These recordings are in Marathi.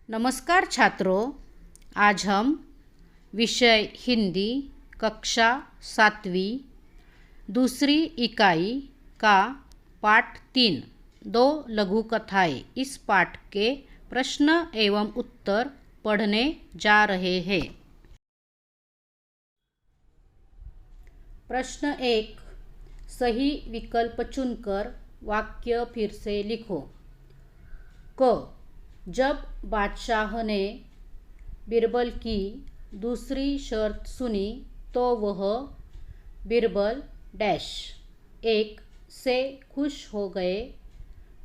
नमस्कार छात्रों, आज हम विषय हिंदी कक्षा 7वीं दूसरी इकाई का पाठ 3 दो लघु कथाएं इस पाठ के प्रश्न एवं उत्तर पढ़ने जा रहे हैं। प्रश्न 1, सही विकल्प चुनकर वाक्य फिर से लिखो। क, जब बादशाह ने बीरबल की दूसरी शर्त सुनी तो वह बीरबल डैश 1 से खुश हो गए,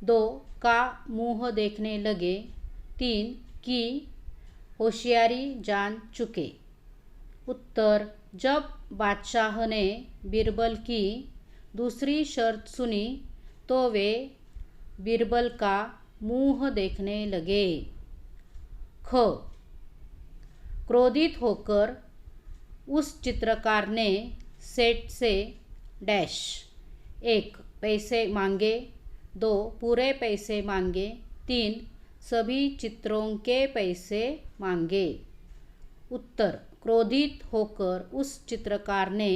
2 का मुंह देखने लगे, 3 की होशियारी जान चुके। उत्तर, जब बादशाह ने बीरबल की दूसरी शर्त सुनी तो वे बीरबल का मुंह देखने लगे। ख, क्रोधित होकर उस चित्रकार ने सेठ से डैश 1 पैसे मांगे, 2 पूरे पैसे मांगे, 3 सभी चित्रों के पैसे मांगे। उत्तर, क्रोधित होकर उस चित्रकार ने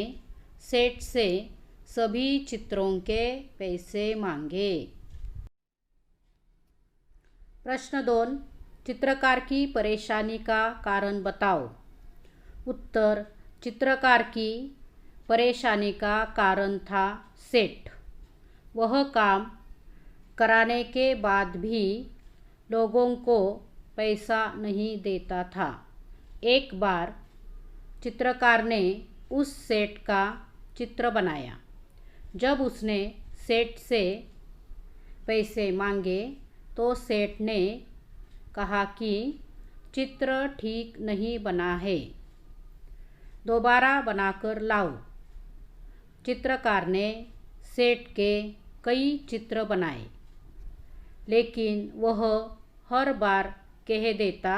सेठ से सभी चित्रों के पैसे मांगे। प्रश्न 2, चित्रकार की परेशानी का कारण बताओ। उत्तर, चित्रकार की परेशानी का कारण था सेठ। वह काम कराने के बाद भी लोगों को पैसा नहीं देता था। एक बार चित्रकार ने उस सेठ का चित्र बनाया। जब उसने सेठ से पैसे मांगे तो सेठ ने कहा कि चित्र ठीक नहीं बना है, दोबारा बनाकर लाओ। चित्रकार ने सेठ के कई चित्र बनाए, लेकिन वह हर बार कह देता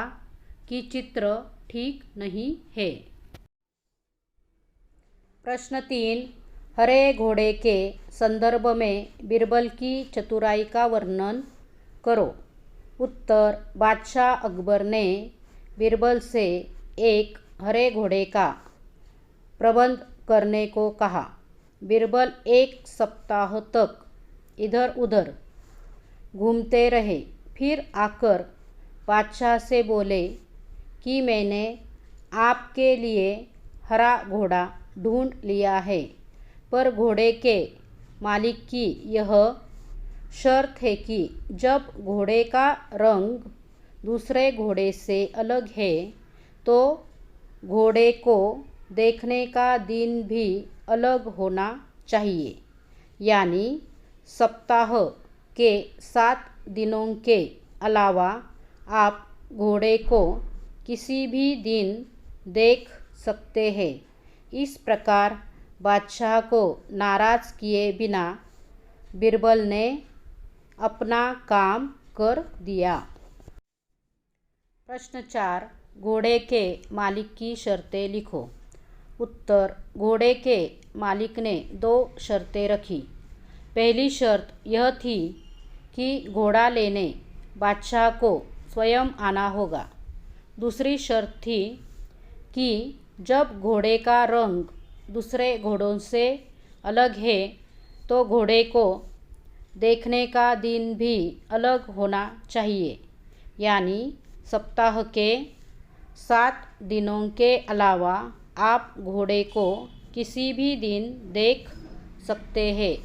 कि चित्र ठीक नहीं है। प्रश्न 3, हरे घोड़े के संदर्भ में बीरबल की चतुराई का वर्णन करो। उत्तर, बादशाह अकबर ने बीरबल से एक हरे घोड़े का प्रबंध करने को कहा। बीरबल 1 सप्ताह तक इधर उधर घूमते रहे, फिर आकर बादशाह से बोले कि मैंने आपके लिए हरा घोड़ा ढूंढ लिया है, पर घोड़े के मालिक की यह शर्त है कि जब घोड़े का रंग दूसरे घोड़े से अलग है तो घोड़े को देखने का दिन भी अलग होना चाहिए, यानी सप्ताह के 7 दिनों के अलावा आप घोड़े को किसी भी दिन देख सकते हैं। इस प्रकार बादशाह को नाराज किए बिना बीरबल ने अपना काम कर दिया। प्रश्न 4, घोड़े के मालिक की शर्तें लिखो। उत्तर, घोड़े के मालिक ने 2 शर्तें रखी। पहली शर्त यह थी कि घोड़ा लेने बादशाह को स्वयं आना होगा। दूसरी शर्त थी कि जब घोड़े का रंग दूसरे घोड़ों से अलग है तो घोड़े को देखने का दिन भी अलग होना चाहिए, यानी सप्ताह के 7 दिनों के अलावा आप घोड़े को किसी भी दिन देख सकते हैं।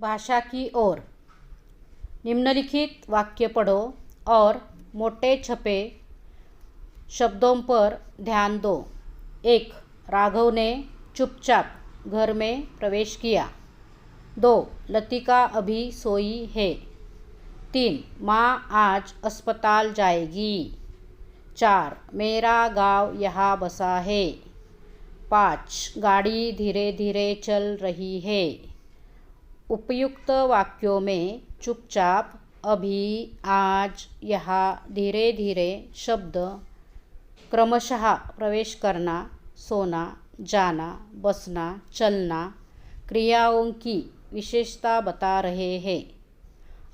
भाषा की ओर, निम्नलिखित वाक्य पढ़ो और मोटे छपे शब्दों पर ध्यान दो। 1, राघव ने चुपचाप घर में प्रवेश किया। 2, लतिका अभी सोई है। 3, माँ आज अस्पताल जाएगी। 4, मेरा गांव यहाँ बसा है। 5, गाड़ी धीरे धीरे चल रही है। उपयुक्त वाक्यों में चुपचाप, अभी, आज, यहाँ, धीरे धीरे शब्द क्रमशः प्रवेश करना, सोना, जाना, बसना, चलना क्रियाओं की विशेषता बता रहे हैं।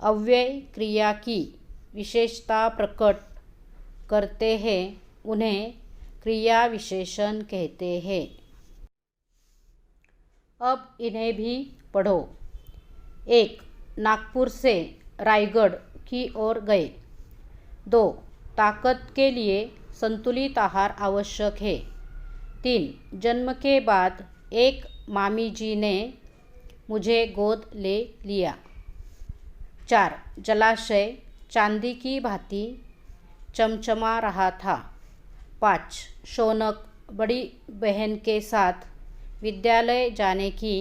अव्यय क्रिया की विशेषता प्रकट करते हैं उन्हें क्रिया विशेषण कहते हैं। अब इन्हें भी पढ़ो। 1. नागपुर से रायगढ़ की ओर गए। 2. ताकत के लिए संतुलित आहार आवश्यक है। 3. जन्म के बाद एक मामी जी ने मुझे गोद ले लिया। 4. जलाशय चांदी की भांति चमचमा रहा था। 5. शौनक बड़ी बहन के साथ विद्यालय जाने की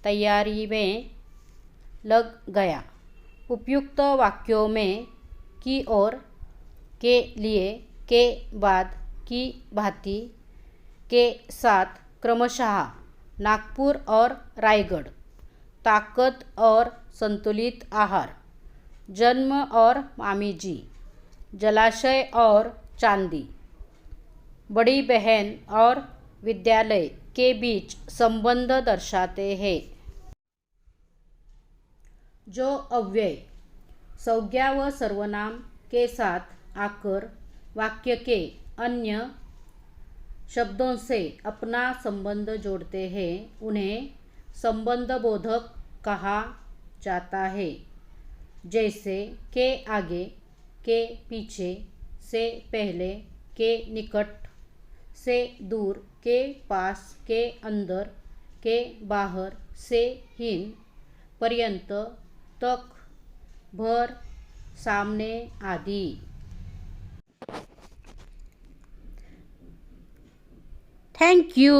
तैयारी में लग गया। उपयुक्त वाक्यों में की ओर, के लिए, के बाद, की भांति के साथ क्रमशः नागपुर और रायगढ़, ताकत और संतुलित आहार, जन्म और मामी जी, जलाशय और चांदी, बड़ी बहन और विद्यालय के बीच संबंध दर्शाते हैं। जो अव्यय संज्ञा व सर्वनाम के साथ आकर वाक्य के अन्य शब्दों से अपना संबंध जोड़ते हैं उन्हें संबंधबोधक कहा जाता है। जैसे के आगे, के पीछे, से पहले, के निकट, से दूर, के पास, के अंदर, के बाहर, से हीन, पर्यंत, तक, भर, सामने आदि। Thank you.